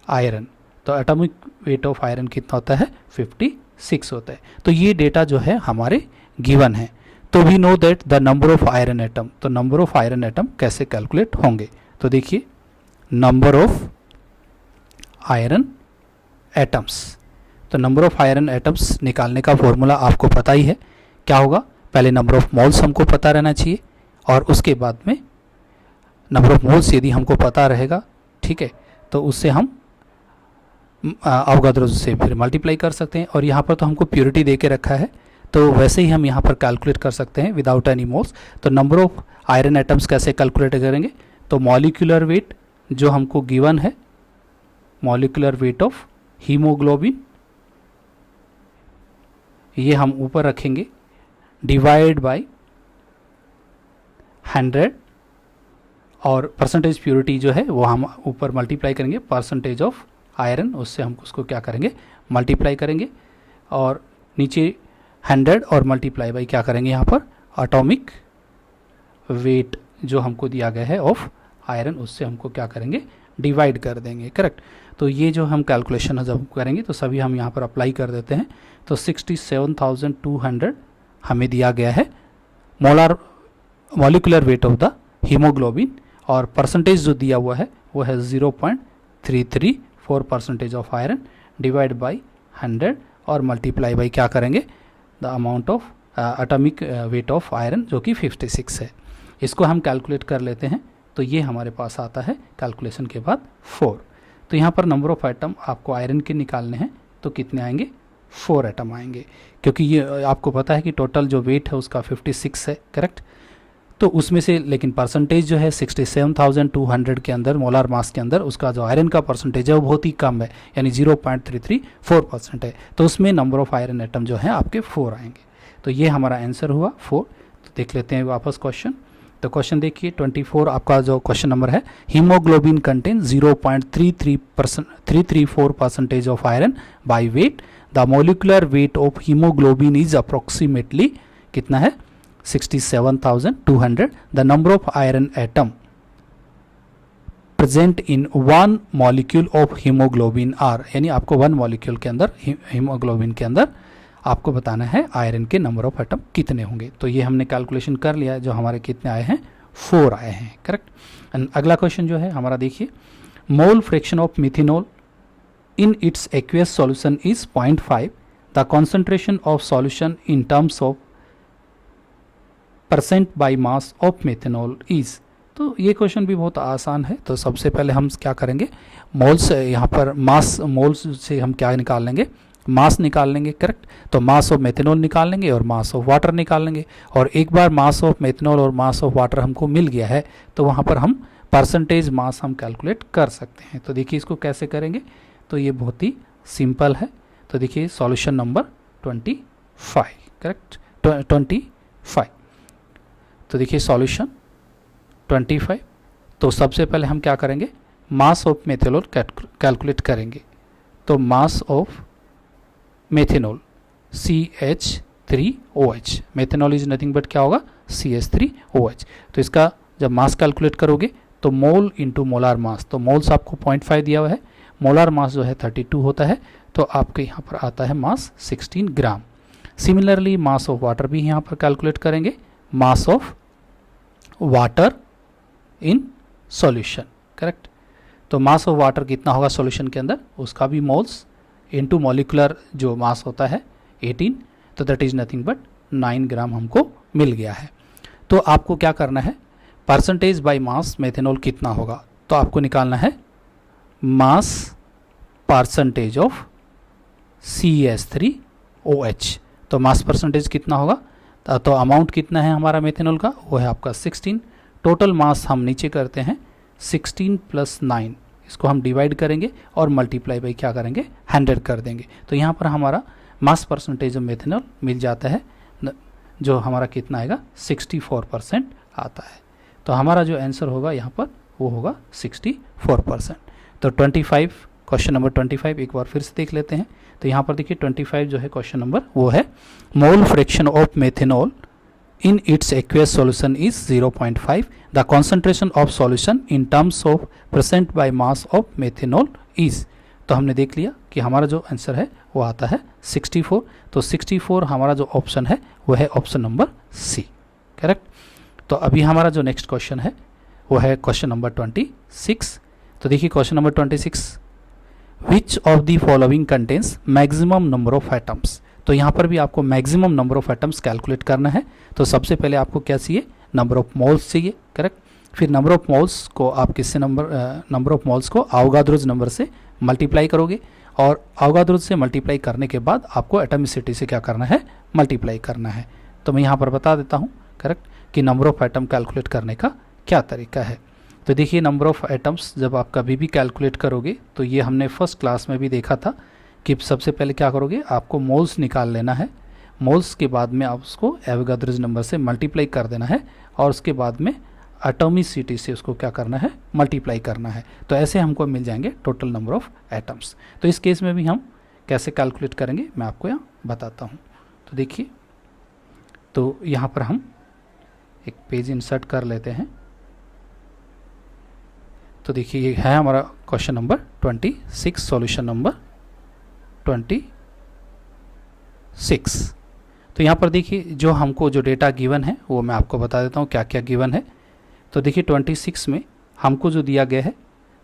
आयरन, तो एटॉमिक वेट ऑफ आयरन कितना होता है, 56 होता है। तो ये डेटा जो है हमारे गिवन है। तो we know that the number of iron atom, तो नंबर ऑफ आयरन एटम कैसे कैलकुलेट होंगे। तो देखिए नंबर ऑफ आयरन एटम्स, तो नंबर ऑफ आयरन एटम्स निकालने का फॉर्मूला आपको पता ही है, क्या होगा, पहले नंबर ऑफ मोल्स हमको पता रहना चाहिए और उसके बाद में नंबर ऑफ मोल्स यदि हमको पता रहेगा, ठीक है, तो उससे हम अवगाद्रो से फिर मल्टीप्लाई कर सकते हैं। और यहाँ पर तो हमको प्योरिटी दे के रखा है, तो वैसे ही हम यहाँ पर कैलकुलेट कर सकते हैं विदाउट एनी मोल्स। तो नंबर ऑफ आयरन एटम्स कैसे कैलकुलेट करेंगे, तो मॉलिक्यूलर वेट जो हमको गिवन है, मॉलिक्यूलर वेट ऑफ हीमोग्लोबिन, ये हम ऊपर रखेंगे, डिवाइड बाय 100 और परसेंटेज प्योरिटी जो है वो हम ऊपर मल्टीप्लाई करेंगे परसेंटेज ऑफ आयरन, उससे हम उसको क्या करेंगे, मल्टीप्लाई करेंगे। और नीचे 100 और मल्टीप्लाई बाई क्या करेंगे, यहाँ पर एटॉमिक वेट जो हमको दिया गया है ऑफ आयरन, उससे हमको क्या करेंगे, डिवाइड कर देंगे, करेक्ट। तो ये जो हम कैलकुलेशन जब करेंगे तो सभी हम यहाँ पर अप्लाई कर देते हैं। तो 67,200 हमें दिया गया है molecular weight of the haemoglobin, और परसेंटेज जो दिया हुआ है वो है 0.334% ऑफ आयरन, डिवाइड बाई 100 और मल्टीप्लाई बाई क्या करेंगे, the amount of atomic weight of iron जो कि 56 है। इसको हम कैलकुलेट कर लेते हैं। तो ये हमारे पास आता है कैलकुलेशन के बाद 4। तो यहाँ पर नंबर ऑफ एटम आपको आयरन के निकालने हैं, तो कितने आएंगे, 4 एटम आएंगे, क्योंकि ये आपको पता है कि टोटल जो वेट है उसका 56 है, करेक्ट। तो उसमें से लेकिन परसेंटेज जो है 67,200 के अंदर, मोलार मास के अंदर, उसका जो आयरन का परसेंटेज है वो बहुत ही कम है, यानी 0.334% है। तो उसमें नंबर ऑफ आयरन एटम जो है आपके 4 आएंगे। तो ये हमारा आंसर हुआ 4। तो देख लेते हैं वापस क्वेश्चन। तो क्वेश्चन देखिए 24 आपका जो क्वेश्चन नंबर है, haemoglobin contain 0.334% of iron by weight, the molecular weight of haemoglobin is approximately कितना है, 67,200। The number of iron atom present in 1 molecule of haemoglobin are, यानी आपको 1 मॉलिक्यूल के अंदर, हीमोग्लोबिन के अंदर आपको बताना है आयरन के नंबर ऑफ एटम कितने होंगे। तो ये हमने कैलकुलेशन कर लिया है, जो हमारे कितने आए हैं, 4 आए हैं, करेक्ट। एंड अगला क्वेश्चन जो है हमारा देखिए, mole fraction of methanol in its aqueous solution is 0.5, the concentration of solution in terms of percent by mass of methanol is. तो ये क्वेश्चन भी बहुत आसान है। तो सबसे पहले हम क्या करेंगे, मोल्स, यहाँ पर मास, मोल्स से हम क्या निकाल लेंगे, मास निकाल लेंगे, करेक्ट। तो मास ऑफ मेथनॉल निकाल लेंगे और मास ऑफ वाटर निकाल लेंगे। और एक बार मास ऑफ मेथनॉल और मास ऑफ वाटर हमको मिल गया है, तो वहाँ पर हम परसेंटेज मास हम कैलकुलेट कर सकते हैं। तो देखिए इसको कैसे करेंगे, तो ये बहुत ही सिंपल है। तो देखिए सॉल्यूशन नंबर 25, करेक्ट, 25। तो देखिए सॉल्यूशन 25। तो सबसे पहले हम क्या करेंगे, मास ऑफ मेथनॉल कैलकुलेट करेंगे। तो mass of methanol CH3OH, methanol is nothing but क्या होगा, CH3OH। तो इसका जब मास कैलकुलेट करोगे तो मोल इंटू मोलार मास, तो मोल्स आपको 0.5 दिया हुआ है, मोलार मास जो है 32 होता है, तो आपके यहाँ पर आता है मास 16 ग्राम। सिमिलरली मास ऑफ वाटर भी यहाँ पर कैलकुलेट करेंगे, mass of water in solution, correct. तो मास ऑफ वाटर कितना होगा सॉल्यूशन के अंदर, उसका भी मोल्स इनटू मॉलिकुलर जो मास होता है 18, तो दैट इज नथिंग बट 9 ग्राम हमको मिल गया है। तो आपको क्या करना है, परसेंटेज बाय मास मेथेनॉल कितना होगा, तो आपको निकालना है मास परसेंटेज ऑफ CH3OH। तो मास परसेंटेज कितना होगा, तो अमाउंट कितना है हमारा मेथेनॉल का, वो है आपका 16। टोटल मास हम नीचे करते हैं 16 + 9, इसको हम डिवाइड करेंगे और मल्टीप्लाई बाई क्या करेंगे 100 कर देंगे। तो यहाँ पर हमारा मास परसेंटेज ऑफ मेथेनॉल मिल जाता है, जो हमारा कितना आएगा 64% आता है। तो हमारा जो आंसर होगा यहाँ पर वो होगा 64%। तो 25, क्वेश्चन नंबर 25 एक बार फिर से देख लेते हैं। तो यहाँ पर देखिए 25 जो है क्वेश्चन नंबर वो है mole fraction of methanol in its aqueous solution is 0.5. The concentration of solution in terms of percent by mass of methanol is, तो हमने देख लिया कि हमारा जो आंसर है वो आता है 64। तो 64 हमारा जो ऑप्शन है वो है ऑप्शन नंबर सी, करेक्ट। तो अभी हमारा जो नेक्स्ट क्वेश्चन है वो है क्वेश्चन नंबर 26। तो देखिए question number 26, which of the following contains maximum number of atoms. तो यहाँ पर भी आपको maximum number of atoms calculate करना है। तो सबसे पहले आपको क्या चाहिए, नंबर ऑफ मोल्स चाहिए, करेक्ट। फिर नंबर ऑफ मोल्स को आप किससे नंबर ऑफ मोल्स को अवोगाद्रोज नंबर से मल्टीप्लाई करोगे, और अवोगाद्रोज से मल्टीप्लाई करने के बाद आपको एटमिसिटी से क्या करना है, मल्टीप्लाई करना है। तो मैं यहाँ पर बता देता हूँ, करेक्ट, कि नंबर ऑफ एटम कैलकुलेट करने का क्या तरीका है। तो देखिए नंबर ऑफ एटम्स जब आप कभी भी कैलकुलेट करोगे, तो ये हमने फर्स्ट क्लास में भी देखा था कि सबसे पहले क्या करोगे, आपको मोल्स निकाल लेना है। मोल्स के बाद में आप उसको एवोगाद्रोज नंबर से मल्टीप्लाई कर देना है, और उसके बाद में एटॉमिसिटी से उसको क्या करना है, मल्टीप्लाई करना है। तो ऐसे हमको मिल जाएंगे टोटल नंबर ऑफ एटम्स। तो इस केस में भी हम कैसे कैलकुलेट करेंगे मैं आपको यहाँ बताता हूँ। तो देखिए, तो यहाँ पर हम एक पेज इंसर्ट कर लेते हैं। तो देखिए ये है हमारा क्वेश्चन नंबर 26, सॉल्यूशन नंबर 26। तो यहाँ पर देखिए जो हमको जो डेटा गिवन है वो मैं आपको बता देता हूँ क्या क्या गिवन है। तो देखिए 26 में हमको जो दिया गया है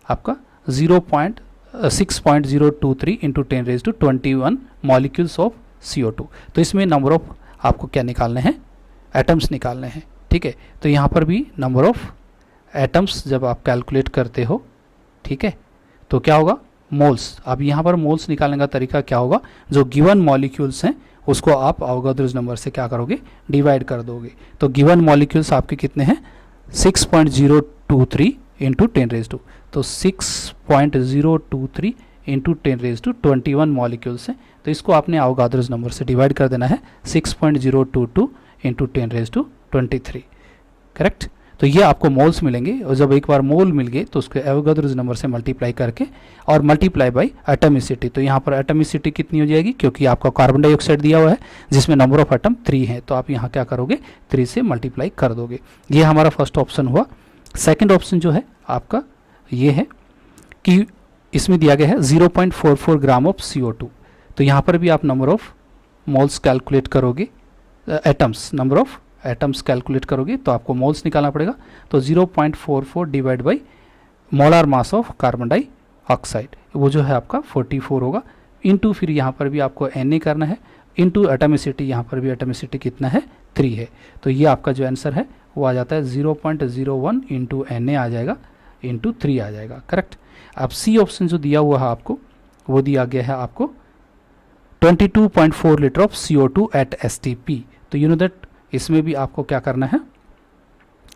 आपका 6.023 इंटू 10⁻21 मॉलिक्यूल्स ऑफ CO2। तो इसमें नंबर ऑफ आपको क्या निकालने हैं, एटम्स निकालने हैं, ठीक है। तो यहाँ पर भी नंबर ऑफ एटम्स जब आप कैलकुलेट करते हो, ठीक है, तो क्या होगा, मोल्स। अब यहाँ पर मोल्स निकालने का तरीका क्या होगा, जो गिवन मॉलिक्यूल्स हैं उसको आप अवोगाद्रोज नंबर से क्या करोगे, डिवाइड कर दोगे। तो गिवन मॉलिक्यूल्स आपके कितने हैं, 6.023 इंटू 10⁻²। तो 6.023 इंटू 10⁻21 मॉलिक्यूल्स हैं। तो इसको आपने अवोगाद्रोज नंबर से डिवाइड कर देना है 6.022 इंटू 10⁻23, करेक्ट। तो ये आपको मोल्स मिलेंगे, और जब एक बार मोल मिल गए तो उसको एवोगाद्रोज नंबर से मल्टीप्लाई करके और मल्टीप्लाई बाय एटमिसिटी। तो यहाँ पर एटमिसिटी कितनी हो जाएगी, क्योंकि आपका कार्बन डाइऑक्साइड दिया हुआ है जिसमें नंबर ऑफ एटम 3 है, तो आप यहाँ क्या करोगे, 3 से मल्टीप्लाई कर दोगे। ये हमारा फर्स्ट ऑप्शन हुआ। सेकेंड ऑप्शन जो है आपका ये है कि इसमें दिया गया है 0.44 ग्राम ऑफ CO2। तो यहाँ पर भी आप नंबर ऑफ मोल्स कैलकुलेट करोगे, atoms, number of atoms calculate करोगे तो आपको मोल्स निकालना पड़ेगा। तो 0.44 divide by molar mass of carbon dioxide, वो जो है आपका 44 होगा, इनटू फिर यहाँ पर भी आपको Na करना है, इनटू एटमिसिटी, यहाँ पर भी एटमिसिटी कितना है, 3 है। तो ये आपका जो आंसर है वो आ जाता है 0.01 इंटू Na आ जाएगा, इंटू 3 आ जाएगा, करेक्ट। अब सी ऑप्शन जो दिया हुआ है आपको, वो दिया गया है आपको 22.4 litre of CO2 at STP। तो यू नो दैट इसमें भी आपको क्या करना है,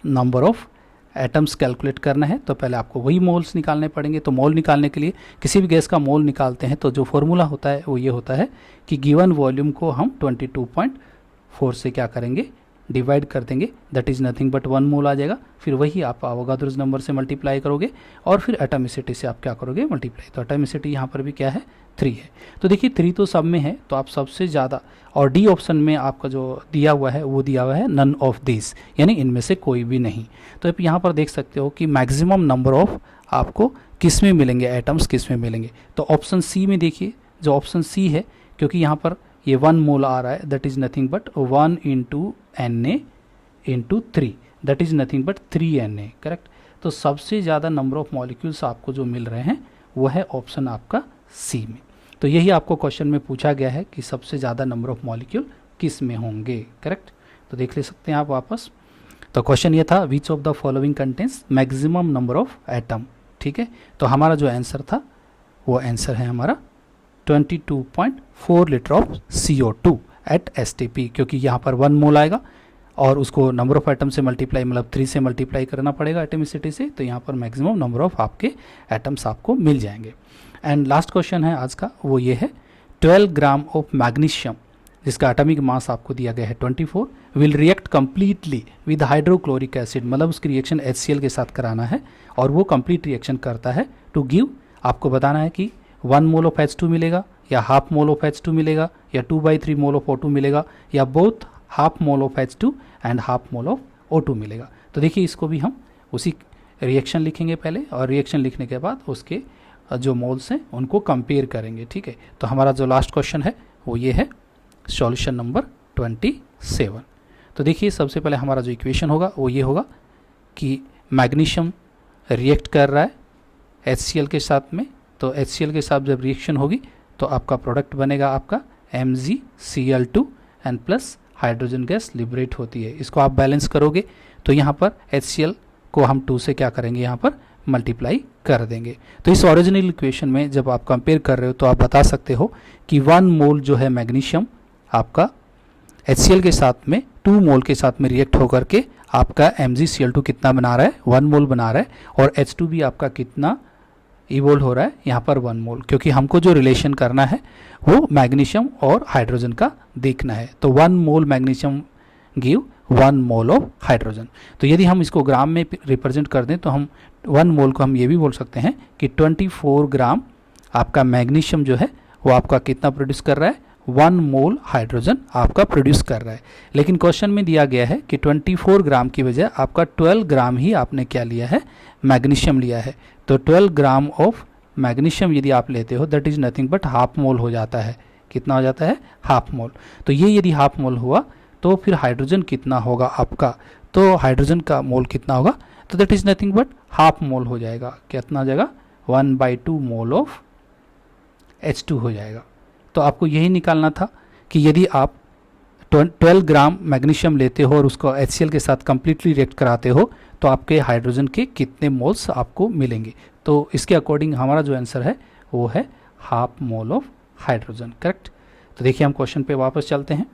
नंबर ऑफ एटम्स कैलकुलेट करना है। तो पहले आपको वही मोल्स निकालने पड़ेंगे। तो मोल निकालने के लिए किसी भी गैस का मोल निकालते हैं तो जो फॉर्मूला होता है वो ये होता है कि गिवन वॉल्यूम को हम 22.4 से क्या करेंगे, डिवाइड कर देंगे, दैट इज़ नथिंग बट 1 मोल आ जाएगा। फिर वही आप अवोगाद्रोज नंबर से मल्टीप्लाई करोगे और फिर एटमिसिटी से आप क्या करोगे, मल्टीप्लाई। तो एटमिसिटी यहाँ पर भी क्या है, 3 है। तो देखिए 3 तो सब में है, तो आप सबसे ज़्यादा, और डी ऑप्शन में आपका जो दिया हुआ है वो दिया हुआ है नन ऑफ दिस, यानी इनमें से कोई भी नहीं। तो आप यहाँ पर देख सकते हो कि मैक्सिमम नंबर ऑफ आपको किस में मिलेंगे, एटम्स किस में मिलेंगे। तो ऑप्शन सी में देखिए, जो ऑप्शन सी है, क्योंकि यहाँ पर ये 1 मोल आ रहा है, that is nothing but 1 into Na into 3, that is nothing but 3Na, correct. तो सबसे ज़्यादा नंबर ऑफ मॉलिक्यूल्स आपको जो मिल रहे हैं वो है ऑप्शन आपका सी में। तो यही आपको क्वेश्चन में पूछा गया है कि सबसे ज़्यादा नंबर ऑफ मॉलिक्यूल किस में होंगे, करेक्ट। तो देख ले सकते हैं आप वापस। तो क्वेश्चन ये था which of the following contains maximum number of atom, ठीक है। तो हमारा जो आंसर था वो आंसर है हमारा 22.4 litre of CO2 at STP, क्योंकि यहाँ पर 1 मोल आएगा और उसको नंबर ऑफ एटम से मल्टीप्लाई मतलब 3 से मल्टीप्लाई करना पड़ेगा एटमिसिटी से, तो यहाँ पर मैक्सिमम नंबर ऑफ आपके एटम्स आपको मिल जाएंगे। एंड लास्ट क्वेश्चन है आज का, वो ये है 12 ग्राम ऑफ मैग्नीशियम जिसका एटॉमिक मास आपको दिया गया है 24 will react completely with hydrochloric acid, मतलब उसकी रिएक्शन HCl के साथ कराना है और वो कंप्लीट रिएक्शन करता है टू गिव, आपको बताना है कि 1 मोल ऑफ H2 मिलेगा या हाफ मोल ऑफ H2 मिलेगा या 2/3 मोल ऑफ O2 मिलेगा या both half mole of H2 and half mole of O2 मिलेगा। तो देखिए इसको भी हम उसी रिएक्शन लिखेंगे पहले और रिएक्शन लिखने के बाद उसके जो मोल्स हैं उनको कंपेयर करेंगे, ठीक है। तो हमारा जो लास्ट क्वेश्चन है वो ये है सॉल्यूशन नंबर 27। तो देखिए सबसे पहले हमारा जो इक्वेशन होगा वो ये होगा कि मैग्नीशियम रिएक्ट कर रहा है HCl के साथ में, तो HCl के साथ जब रिएक्शन होगी तो आपका प्रोडक्ट बनेगा आपका MgCl2 and plus hydrogen gas liberate होती है। इसको आप बैलेंस करोगे तो यहाँ पर HCl को हम 2 से क्या करेंगे, यहाँ पर मल्टीप्लाई कर देंगे। तो इस ओरिजिनल इक्वेशन में जब आप कंपेयर कर रहे हो तो आप बता सकते हो कि 1 मोल जो है मैग्नीशियम आपका HCl के साथ में 2 मोल के साथ में रिएक्ट होकर के आपका MgCl2 कितना बना रहा है, 1 मोल बना रहा है और H2 भी आपका कितना इवोल्व हो रहा है यहाँ पर 1 मोल, क्योंकि हमको जो रिलेशन करना है वो मैग्नीशियम और हाइड्रोजन का देखना है। तो 1 mole magnesium give 1 mole of hydrogen. तो यदि हम इसको ग्राम में रिप्रेजेंट कर दें तो हम 1 मोल को हम ये भी बोल सकते हैं कि 24 ग्राम आपका मैग्नीशियम जो है वो आपका कितना प्रोड्यूस कर रहा है, 1 मोल हाइड्रोजन आपका प्रोड्यूस कर रहा है। लेकिन क्वेश्चन में दिया गया है कि 24 ग्राम की बजाय आपका 12 ग्राम ही आपने क्या लिया है, मैग्नीशियम लिया है। तो 12 ग्राम ऑफ मैग्नीशियम यदि आप लेते हो that is nothing but half mole हो जाता है। कितना हो जाता है, हाफ मोल। तो ये यदि हाफ मोल हुआ तो फिर हाइड्रोजन कितना होगा आपका, तो हाइड्रोजन का मोल कितना होगा, तो that is nothing but half mole हो जाएगा। कितना हो जाएगा, 1/2 मोल ऑफ H2 हो जाएगा। तो आपको यही निकालना था कि यदि आप 12 ग्राम मैग्नीशियम लेते हो और उसको HCl के साथ कंप्लीटली रिएक्ट कराते हो तो आपके हाइड्रोजन के कितने मोल्स आपको मिलेंगे। तो इसके अकॉर्डिंग हमारा जो आंसर है वो है half mole of hydrogen, correct. तो देखिए हम क्वेश्चन पे वापस चलते हैं।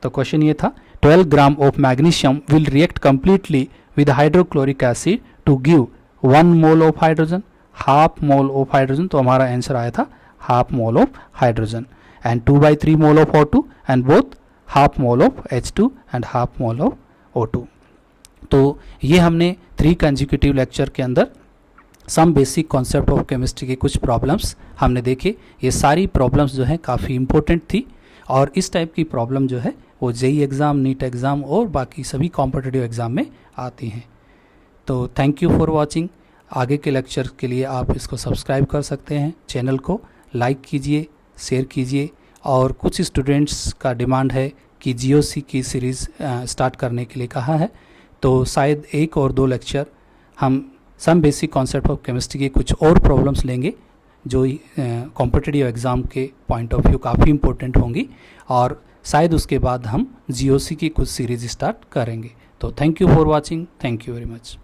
तो क्वेश्चन ये था 12 gram of magnesium will react completely with hydrochloric acid to give 1 mole of hydrogen, half mole of hydrogen. तो हमारा आंसर आया था half mole of hydrogen and 2/3 mole of O2 and both half mole of H2 and half mole of O2। तो ये हमने 3 consecutive lecture के अंदर some basic concept of chemistry के कुछ प्रॉब्लम्स हमने देखे। ये सारी प्रॉब्लम्स जो हैं काफ़ी इंपॉर्टेंट थी और इस टाइप की प्रॉब्लम जो है वो JEE एग्ज़ाम, नीट एग्ज़ाम और बाकी सभी कॉम्पिटिटिव एग्ज़ाम में आती हैं। तो थैंक यू फॉर वॉचिंग। आगे के लेक्चर के लिए आप इसको सब्सक्राइब कर सकते हैं, चैनल को लाइक कीजिए, शेयर कीजिए। और कुछ स्टूडेंट्स का डिमांड है कि GOC की सीरीज़ स्टार्ट करने के लिए कहा है, तो शायद 1 और 2 लेक्चर हम some basic concept of chemistry की कुछ और प्रॉब्लम्स लेंगे जो कॉम्पिटिटिव एग्ज़ाम के पॉइंट ऑफ व्यू काफ़ी इंपॉर्टेंट होंगी और शायद उसके बाद हम GOC की कुछ सीरीज़ स्टार्ट करेंगे। तो thank you for watching, thank you very much.